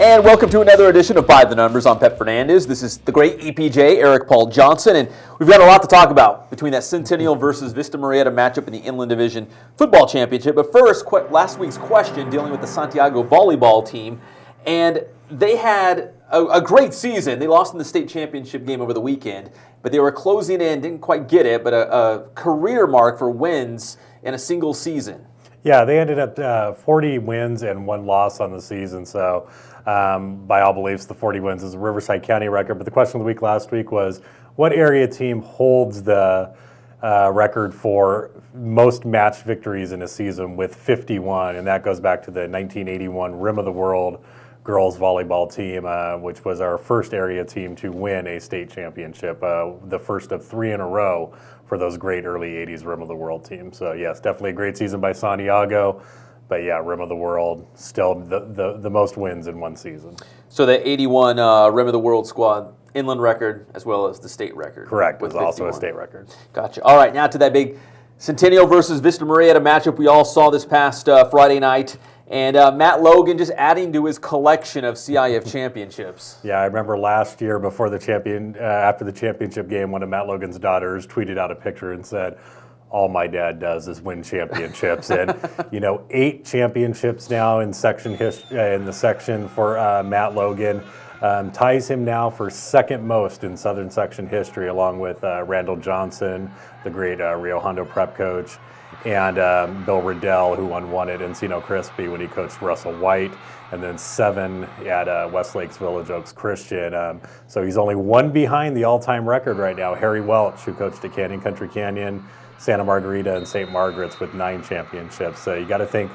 And welcome to another edition of By the Numbers. I'm Pep Fernandez. This is the great EPJ, Eric Paul Johnson, and we've got a lot to talk about between that Centennial versus Vista Marietta matchup in the Inland Division Football Championship. But first, last week's question dealing with the Santiago Volleyball team, and they had a great season. They lost in the state championship game over the weekend, but they were closing in, didn't quite get it, but a career mark for wins in a single season. Yeah, they ended up 40 wins and 1 loss on the season, so by all beliefs, the 40 wins is a Riverside County record. But the question of the week last week was, what area team holds the record for most match victories in a season with 51? And that goes back to the 1981 Rim of the World girls volleyball team, which was our first area team to win a state championship, the first of 3 in a row for those great early 80s Rim of the World teams. So yes, definitely a great season by Santiago. But yeah, Rim of the World, still the most wins in one season. So the 81 Rim of the World squad, inland record as well as the state record. Correct, it was also a state record. Gotcha. All right, now to that big Centennial versus Vista Marietta matchup we all saw this past Friday night. And Matt Logan just adding to his collection of CIF championships. Yeah, I remember last year before the after the championship game, one of Matt Logan's daughters tweeted out a picture and said, "All my dad does is win championships." And 8 championships now in the section for Matt Logan, ties him now for second most in Southern Section history, along with Randall Johnson, the great Rio Hondo prep coach, and Bill Riddell, who won 1 at Encino Crispy when he coached Russell White, and then 7 at Westlakes Village Oaks Christian. So he's only 1 behind the all-time record right now, Harry Welch, who coached at Canyon Country Canyon, Santa Margarita, and St. Margaret's with 9 championships. So you got to think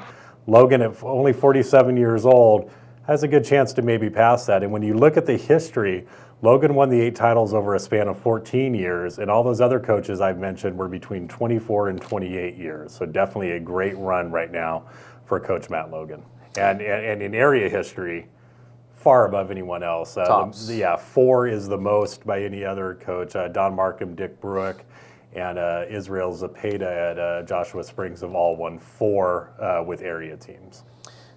Logan, at only 47 years old, has a good chance to maybe pass that. And when you look at the history, Logan won the 8 titles over a span of 14 years, and all those other coaches I've mentioned were between 24 and 28 years. So definitely a great run right now for Coach Matt Logan. And in area history, far above anyone else. Tops. 4 is the most by any other coach. Don Markham, Dick Bruick, and Israel Zapata at Joshua Springs have all won 4 with area teams.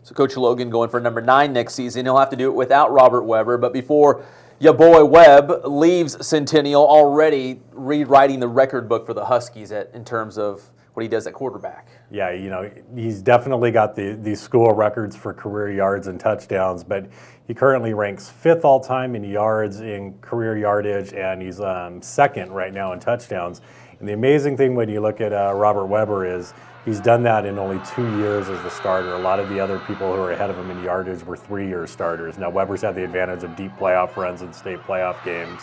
So Coach Logan going for number 9 next season. He'll have to do it without Robert Weber, but before your boy Webb leaves Centennial, already rewriting the record book for the Huskies in terms of what he does at quarterback. Yeah, he's definitely got these school records for career yards and touchdowns, but he currently ranks 5th all-time in yards, in career yardage, and he's 2nd right now in touchdowns. And the amazing thing when you look at Robert Weber is he's done that in only 2 years as the starter. A lot of the other people who are ahead of him in yardage were 3-year starters. Now, Weber's had the advantage of deep playoff runs and state playoff games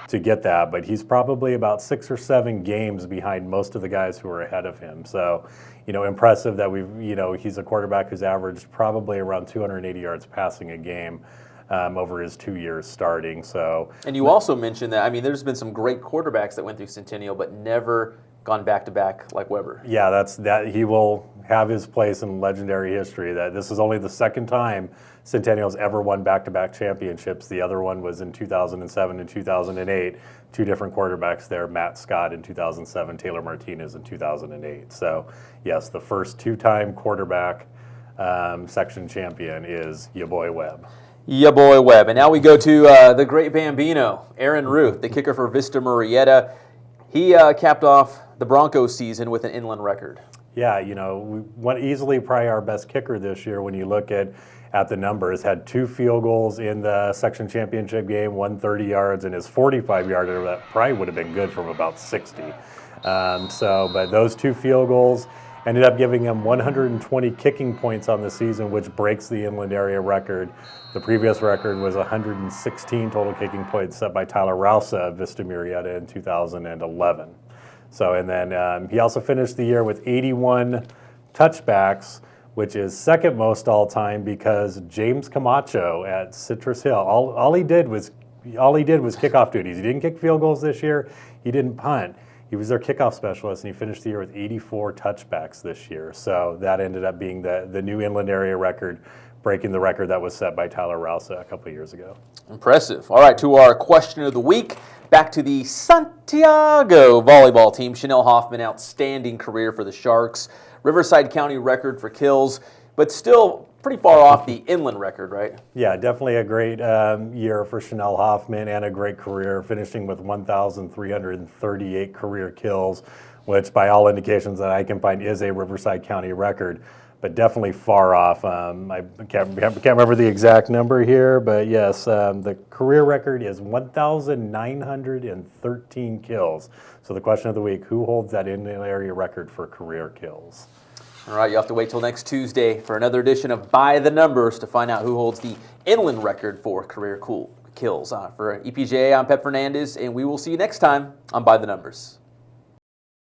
to get that, but he's probably about 6 or 7 games behind most of the guys who are ahead of him. So, impressive that he's a quarterback who's averaged probably around 280 yards passing a game over his 2 years starting. So, and you also mentioned that, there's been some great quarterbacks that went through Centennial, but never gone back-to-back like Weber. Yeah, that he will have his place in legendary history. That this is only the 2nd time Centennial's ever won back-to-back championships. The other one was in 2007 and 2008. 2 different quarterbacks there, Matt Scott in 2007, Taylor Martinez in 2008. So yes, the first 2-time quarterback section champion is your boy Webb. Ya boy Webb. And now we go to the great Bambino, Aaron Ruth, the kicker for Vista Marietta. He capped off the Broncos season with an inland record. Yeah, we went easily probably our best kicker this year when you look at the numbers. Had 2 field goals in the section championship game, 130 yards, and his 45-yarder that probably would have been good from about 60. But those 2 field goals ended up giving him 120 kicking points on the season, which breaks the inland area record. The previous record was 116 total kicking points set by Tyler Rausa of Vista Marietta in 2011. So, and then he also finished the year with 81 touchbacks, which is 2nd most all time because James Camacho at Citrus Hill, all he did was kickoff duties. He didn't kick field goals this year. He didn't punt. He was their kickoff specialist, and he finished the year with 84 touchbacks this year. So that ended up being the new inland area record, breaking the record that was set by Tyler Rausa a couple of years ago. Impressive. All right, to our question of the week. Back to the Santiago volleyball team. Chanel Hoffman, outstanding career for the Sharks. Riverside County record for kills, but still pretty far off the inland record, right? Yeah, definitely a great year for Chanel Hoffman and a great career, finishing with 1,338 career kills, which by all indications that I can find is a Riverside County record, but definitely far off. I can't remember the exact number here, but yes, the career record is 1,913 kills. So the question of the week, who holds that inland area record for career kills? All right, you have to wait till next Tuesday for another edition of By the Numbers to find out who holds the inland record for career kills. For EPJ, I'm Pep Fernandez, and we will see you next time on By the Numbers.